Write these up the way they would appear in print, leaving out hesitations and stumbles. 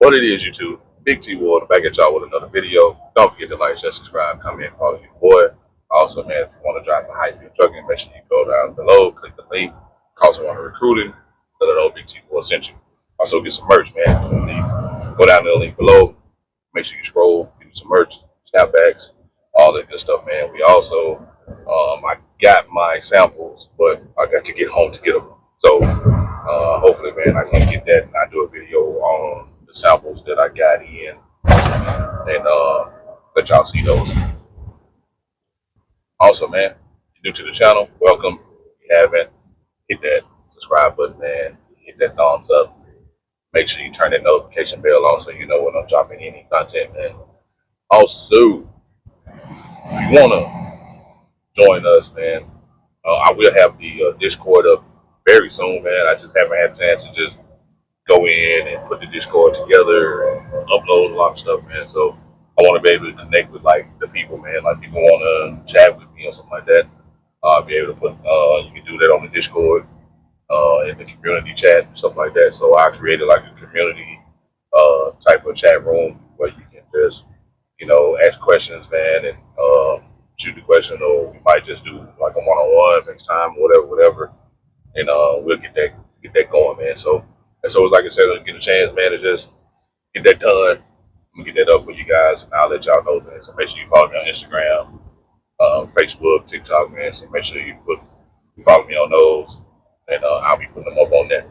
What it is, YouTube? Big T Ward back at y'all with another video. Don't forget to like, share, subscribe, comment, follow your boy. Also, man, if you want to drive for high speed trucking, make sure you go down below, click the link. Also, want to recruiting, let them know Big T Ward sent you. Also, get some merch, man. Go down to the link below. Make sure you scroll, get some merch, snapbacks, all that good stuff, man. We also, I got my samples, but I got to get home to get them. So, hopefully, man, I can get that and I do a video on the samples that I got in and let y'all see those. Also, man, if you're new to the channel, welcome. If you haven't, hit that subscribe button, man. Hit that thumbs up. Make sure you turn that notification bell on so you know when I'm dropping any content, man. Also, if you want to join us, man, I will have the Discord up very soon, man. I just haven't had a chance to just go in and put the Discord together and upload a lot of stuff, man. So I want to be able to connect with like the people, man. Like people want to chat with me or something like that. I'll be able to put, you can do that on the Discord, in the community chat and stuff like that. So I created like a community type of chat room where you can just, ask questions, man, and shoot the question, or we might just do like a one-on-one next time, whatever, and we'll get that going, man. So like I said, I'll get a chance, man, to just get that done. I'm gonna get that up for you guys, and I'll let y'all know that. So make sure you follow me on Instagram, Facebook, TikTok, man. So make sure you follow me on those, and I'll be putting them up on there.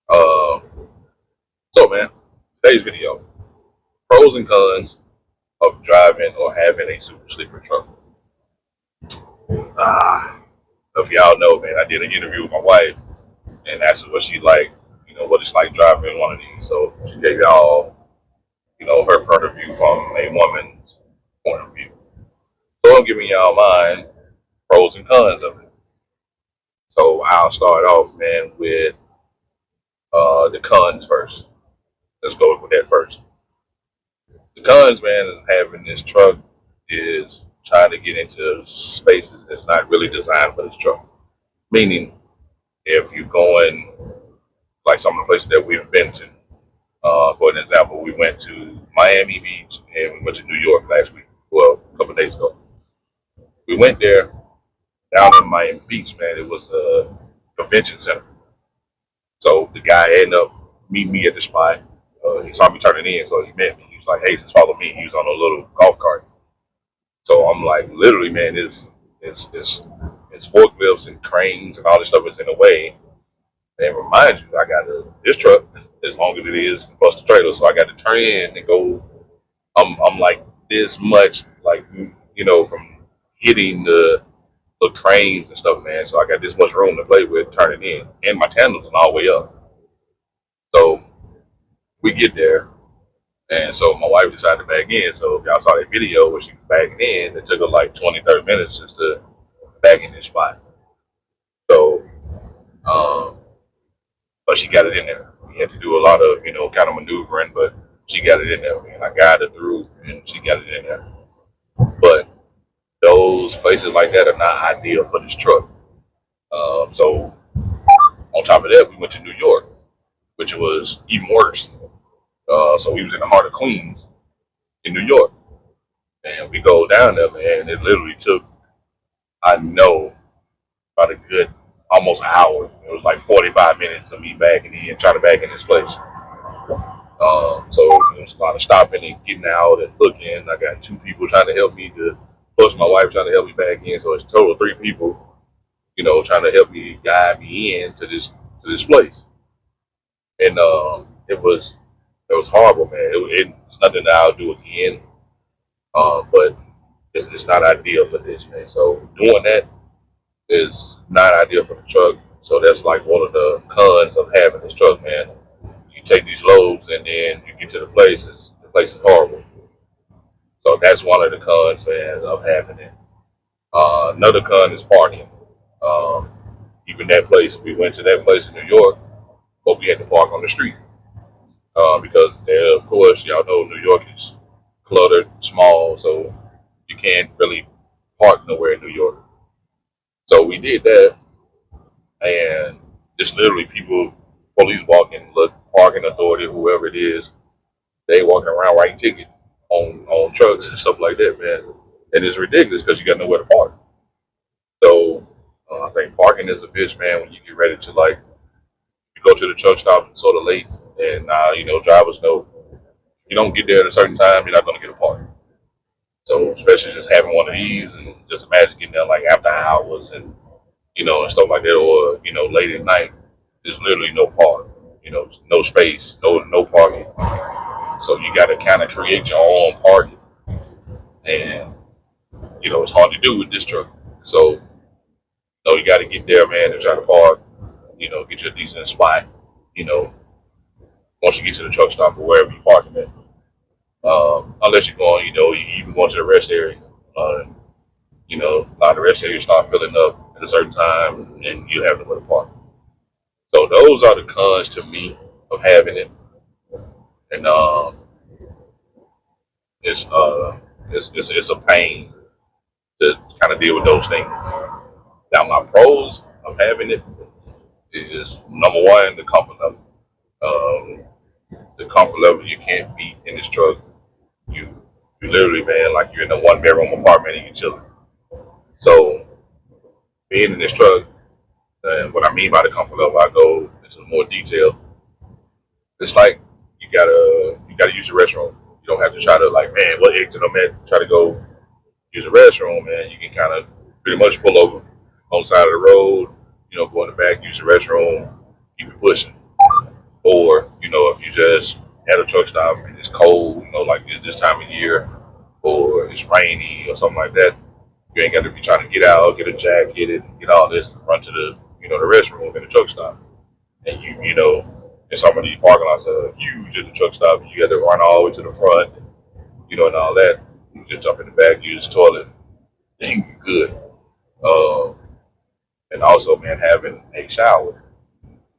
Uh, so, man, today's video: pros and cons of driving or having a super sleeper truck. If y'all know, man, I did an interview with my wife and asked her what she like, what it's like driving one of these. So she gave y'all, her point of view from a woman's point of view. So I'm giving y'all mine, pros and cons of it. So I'll start off, man, with the cons first. Let's go with that first. The cons, man, of having this truck is trying to get into spaces that's not really designed for this truck. Meaning, if you're going like some of the places that we've been to, for an example, we went to Miami Beach and we went to New York last week. Well, a couple of days ago. We went there down in Miami Beach, man. It was a convention center. So the guy ended up meeting me at the spot. He saw me turning in, so he met me. He was like, "Hey, just follow me." He was on a little golf cart. So I'm like, literally, man, it's forklifts and cranes and all this stuff is in the way. And remind you, I got this truck as long as it is plus the trailer, so I got to turn in and go. I'm like this much, like from hitting the cranes and stuff, man. So I got this much room to play with, turning in, and my tandem's all the way up. So we get there, and so my wife decided to back in. So if y'all saw that video where she was backing in, it took her like 20, 30 minutes just to back in this spot. So, but she got it in there. We had to do a lot of, kind of maneuvering, but she got it in there. And I guided through, and she got it in there. But those places like that are not ideal for this truck. So on top of that, we went to New York, which was even worse. So we was in the heart of Queens in New York. And we go down there, man, it literally took, I know, about a good almost an hour. It was like 45 minutes of me backing in, trying to back in this place. So it was a lot of stopping and getting out and looking. I got two people trying to help me, plus my wife trying to help me back in. So it's a total of three people, trying to help me guide me in to this place. And it was horrible, man. It's nothing that I'll do again. But it's not ideal for this, man. So doing that is not ideal for the truck. So that's like one of the cons of having this truck, man. You take these loads and then you get to the place is horrible. So that's one of the cons, man, of having it. Another con is parking. Um, Even that place, we went to that place in New York, but we had to park on the street. Because there, of course, y'all know New York is cluttered, small, so you can't really park nowhere in New York. So we did that, and just literally people, police walking, look, parking authority, whoever it is, They walking around writing tickets on trucks and stuff like that, man. And it's ridiculous because you got nowhere to park. So I think parking is a bitch, man. When you get ready to like, you go to the truck stop sort of late, and drivers know you don't get there at a certain time, you're not going to get a park. So especially just having one of these, and just imagine getting there like after hours and and stuff like that, or late at night. There's literally no park, no space, no parking. So you got to kind of create your own parking, and it's hard to do with this truck. So you got to get there, man, and try to park. Get you a decent spot. You know, once you get to the truck stop or wherever you're parking at. Unless you're going, you even going to the rest area. Uh, a lot of the rest areas start filling up at a certain time, and you have nowhere to park. So those are the cons to me of having it, and it's it's a pain to kind of deal with those things. Now my pros of having it is number one, the comfort level. Um, the comfort level you can't beat in this truck. You you literally, man, like you're in a one bedroom apartment and you're chilling. So being in this truck, and what I mean by the comfort level, I go into more detail. It's like you gotta use the restroom. You don't have to try to like, man, what exit I'm at? Try to go use the restroom, man. You can kind of pretty much pull over on the side of the road. Go in the back, use the restroom, keep it pushing. Or if you just at a truck stop and it's cold, like this time of year, or it's rainy or something like that, you ain't got to be trying to get out, get a jacket, and get all this, and run to the restroom in the truck stop. And and some of these parking lots are huge at the truck stop. You got to run all the way to the front, and all that. You just jump in the back, use the toilet, and you good. Uh, and also, man, having a shower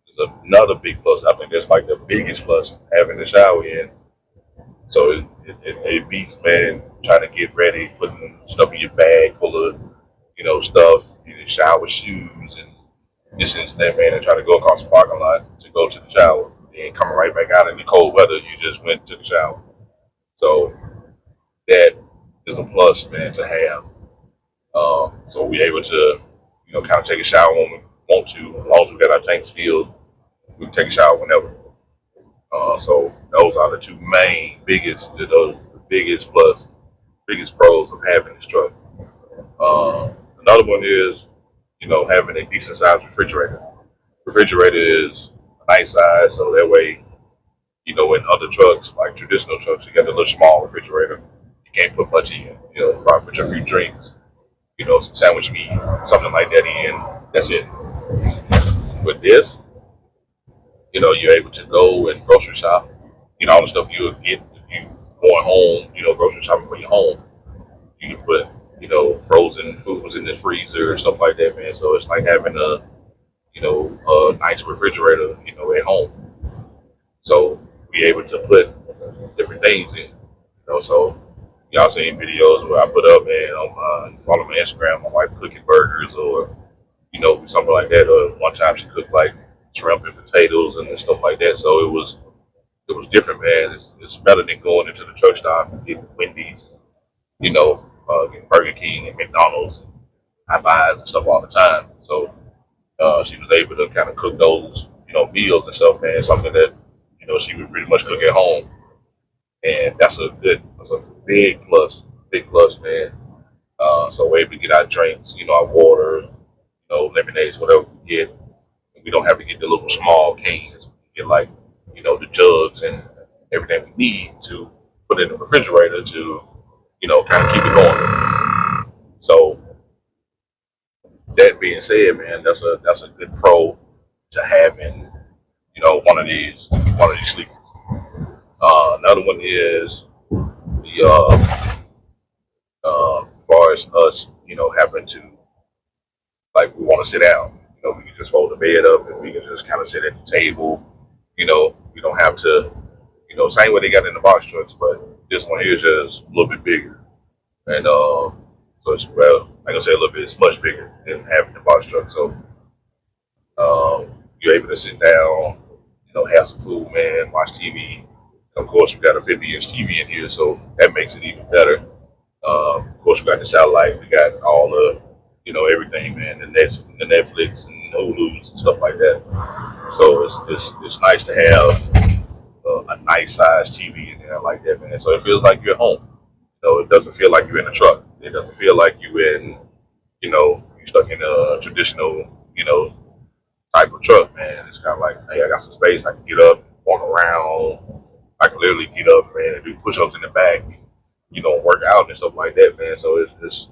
is another big plus. I think that's like the biggest plus, having the shower in. So it beats, man, trying to get ready, putting stuff in your bag full of stuff, shower shoes and this and that, man, and try to go across the parking lot to go to the shower. And coming right back out in the cold weather, you just went to the shower. So that is a plus, man, to have. So we're able to, kind of take a shower when we want to, as long as we got our tanks filled, we can take a shower whenever. So those are the two main the biggest plus, biggest pros of having this truck. Another one is, having a decent sized refrigerator. Refrigerator is a nice size, so that way, in other trucks, like traditional trucks, you got a little small refrigerator. You can't put much in. Probably put your few drinks, some sandwich meat, something like that in. That's it. With this, you're able to go and grocery shop. All the stuff you would get if you going home, grocery shopping for your home. You can put, frozen foods in the freezer and stuff like that, man. So it's like having a nice refrigerator, at home. So be able to put different things in. So y'all seen videos where I put up, man, on my follow my Instagram, my wife cooking burgers or something like that. Or one time she cooked like shrimp and potatoes and stuff like that. So it was different, man. It's better than going into the truck stop and getting Wendy's, getting Burger King and McDonald's and Popeyes and stuff all the time. So she was able to kind of cook those, meals and stuff, man. Something that she would pretty much cook at home, and that's a big plus, man. So we're able to get our drinks, our water, lemonades, whatever we get. And we don't have to get the little small cans. We get like, the jugs and everything we need to put in the refrigerator to, kind of keep it going. So that being said, man, that's a good pro to having, one of these sleepers. Another one is the as far as us, having to like we want to sit down. We can just fold the bed up and we can just kind of sit at the table. We don't have to, same way they got in the box trucks, but this one here is just a little bit bigger. And so it's, well, like I said, a little bit, it's much bigger than having the box truck. So you're able to sit down, have some food, man, watch TV, Of course, we got a 50-inch TV in here, so that makes it even better. Of course, we got the satellite. We got all the, everything, man. The Netflix and Hulu's and stuff like that. So it's nice to have a nice size TV in there like that, man. So it feels like you're at home. It doesn't feel like you're in a truck. It doesn't feel like you're in, you're stuck in a traditional, type of truck, man. It's kind of like, hey, I got some space. I can get up, walk around. I can literally get up, man, and do push-ups in the back, work out and stuff like that, man. So it's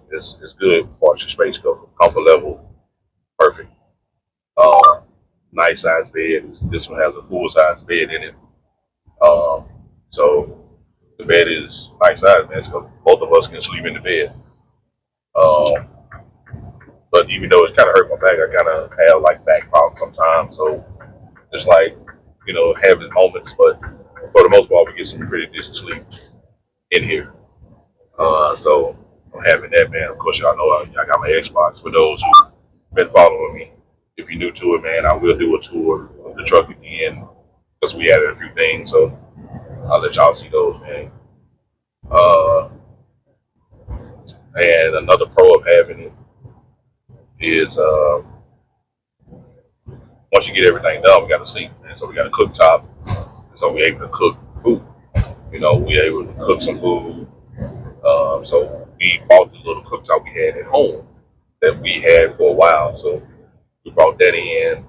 good as far as your space goes. Comfort level, perfect. Uh, nice size bed. This one has a full size bed in it. Um, so the bed is nice size, man. So both of us can sleep in the bed. Um, but even though it kind of hurt my back, I kind of have like back problems sometimes. So just like, having moments, but for the most part, we get some pretty decent sleep in here. So I'm having that, man. Of course, y'all know I got my Xbox. For those who've been following me, if you're new to it, man, I will do a tour of the truck again because we added a few things. So I'll let y'all see those, man. Uh, and another pro of having it is once you get everything done, we got a sink, man. So we got a cooktop, so we're able to cook food. We're able to cook some food. So we bought the little cooktop we had at home that we had for a while. So we brought that in,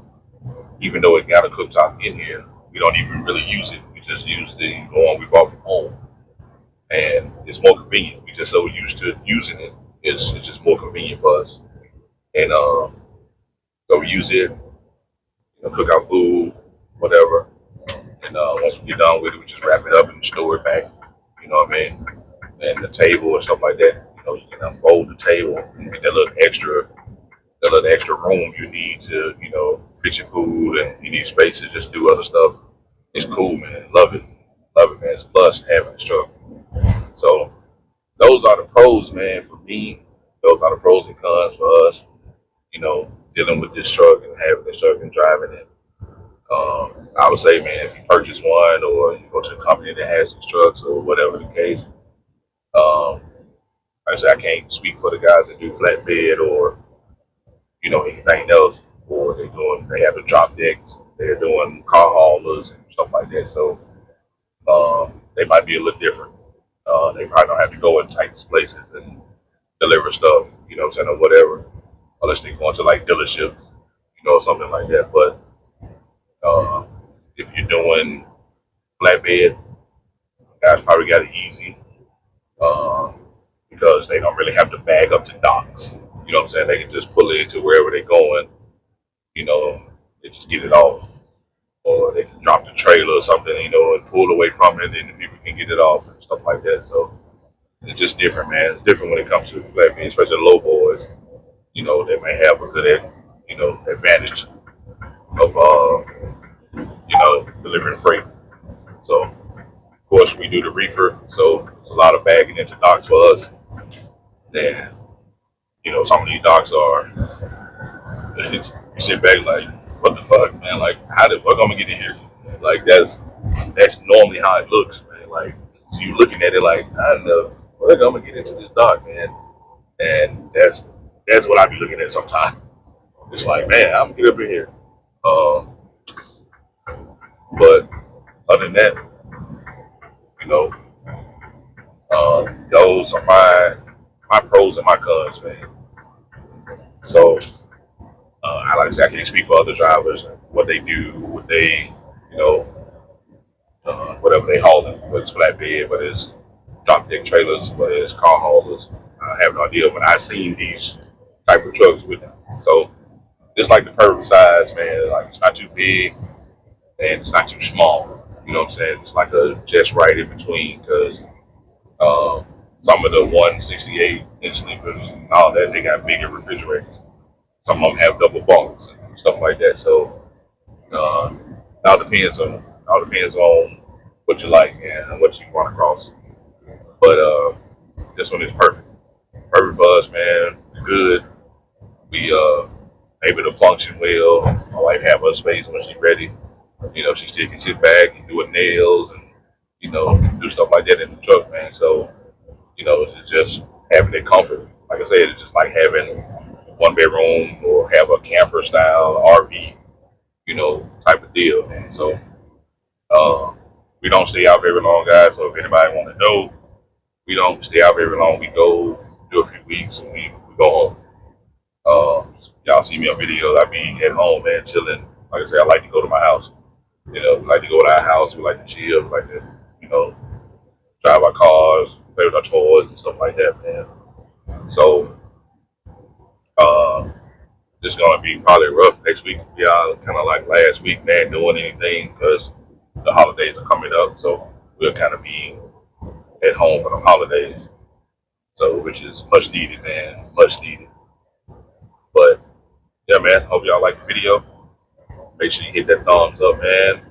even though it got a cooktop in here. We don't even really use it. We just use the one we bought from home, and it's more convenient. We just so used to using it. It's just more convenient for us, and so we use it, cook our food, whatever. And once we get done with it, we just wrap it up and store it back. You know what I mean? And the table and stuff like that. You can unfold the table and get that little extra room you need to, fix your food and you need space to just do other stuff. It's cool, man. Love it, man. It's a plus having this truck. So those are the pros, man. For me, those are the pros and cons for us. Dealing with this truck and having this truck and driving it. I would say, man, if you purchase one or you go to a company that has these trucks or whatever the case, um, like I say, I can't speak for the guys that do flatbed or anything else, or they have the drop decks, they're doing car haulers and stuff like that. So they might be a little different. They probably don't have to go in tight places and deliver stuff, what I'm saying, or whatever, unless they go into like dealerships, something like that. But uh, if you're doing flatbed, guys probably got it easy uh, because they don't really have to bag up to docks. You know what I'm saying? They can just pull it into wherever they're going. You know, they just get it off, or they can drop the trailer or something, and pull away from it, and then the people can get it off and stuff like that. So it's just different, man. It's different when it comes to flatbed, especially the low boys. They may have a good, advantage of, delivering freight. So, of course, we do the reefer, so it's a lot of bagging into docks for us. And, some of these docks are, you sit back like, what the fuck, man? Like, how the fuck I'm gonna get in here? Like, that's normally how it looks, man. Like, so you looking at it like, I don't know, what I'm gonna get into this dock, man. And that's what I be looking at sometimes. It's like, man, I'm gonna get up in here. Um, but other than that, you know, those are my pros and my cons, man. So, I like to say I can't speak for other drivers, what they do, what they, you know, whatever they hauling, whether it's flatbed, whether it's drop deck trailers, whether it's car haulers. I have no idea, but I've seen these type of trucks with them. So it's like the perfect size, man. Like it's not too big and it's not too small. You know what I'm saying? It's like a just right in between because um, some of the 168 inch sleepers and all that, they got bigger refrigerators. Some of them have double bunks and stuff like that. So uh, all depends on what you like and what you run across. But this one is perfect for us, man. Good. We able to function well. My wife have her space when she's ready. She still can sit back and do her nails and do stuff like that in the truck, man. So, it's just having that comfort. Like I said, it's just like having one bedroom or have a camper style RV, type of deal, man. So, uh, we don't stay out very long, guys. So if anybody want to know, we don't stay out very long. We go do a few weeks and we go home. Y'all see me on videos. I be at home, man, chilling. Like I said, I like to go to my house. We like to go to our house. We like to chill. We like to, you know, drive our cars, play with our toys and stuff like that, man. So, uh, it's gonna be probably rough next week. We are kind of like last week, man, doing anything because the holidays are coming up. So we'll kind of be at home for the holidays. So, which is much needed, man, much needed. But yeah, man, hope y'all like the video. Make sure you hit that thumbs up, man.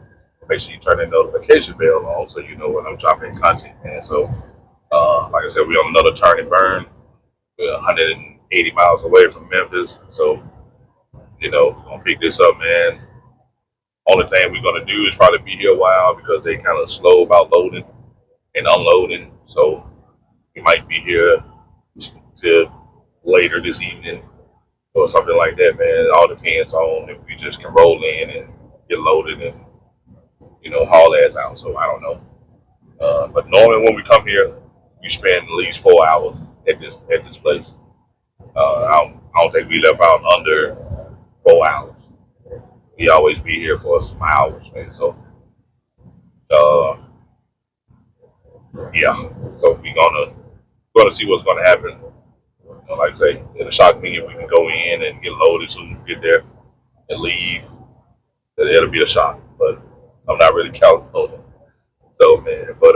Make sure you turn that notification bell on so you know when I'm dropping content, man. So, like I said, we're on another turn and burn. We're 180 miles away from Memphis. So, gonna pick this up, man. Only thing we're gonna do is probably be here a while because they kind of slow about loading and unloading. So, we might be here till later this evening or something like that, man. It all depends on if we just can roll in and get loaded and haul ass out. So I don't know. But normally when we come here, we spend at least 4 hours at this place. I don't think we left out under 4 hours. We always be here for some hours, man. So uh, yeah. So we gonna see what's gonna happen. Like I say, it'll shock me if we can go in and get loaded as soon as we get there and leave. It'll be a shock, but I'm not really counting on it. So man, but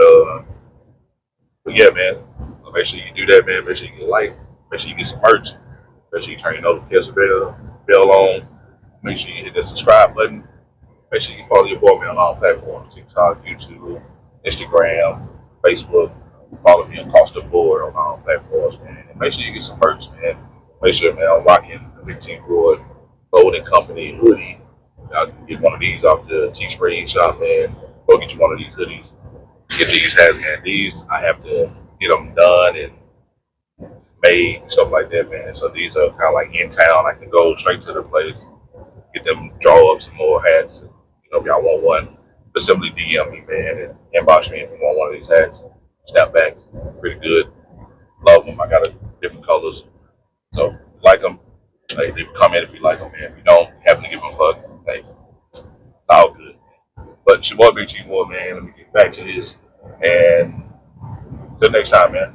yeah, man. Make sure you do that, man. Make sure you get like. Make sure you get some merch. Make sure you turn your notification bell on. Make sure you hit that subscribe button. Make sure you follow your boy man on all platforms: TikTok, YouTube, Instagram, Facebook. Follow me across the board on all platforms, man. And make sure you get some merch, man. Make sure, man, I'm rocking the Big Team Board Golden Company hoodie. I can get one of these off the Teespring shop, man. Go get you one of these hoodies. Get these hats, man. These I have to get them done and made and stuff like that, man. So these are kind of like in town. I can go straight to the place, get them, draw up some more hats. If y'all want one, just simply DM me, man, and inbox me if you want one of these hats. Snapbacks, pretty good. Love them. I got different colors. So like them. Like, leave a comment if you like them, man. If you don't, happen to give them a fuck. Like, it's all good. But it's your boy Big G Moore, man. Let me get back to this. And till next time, man.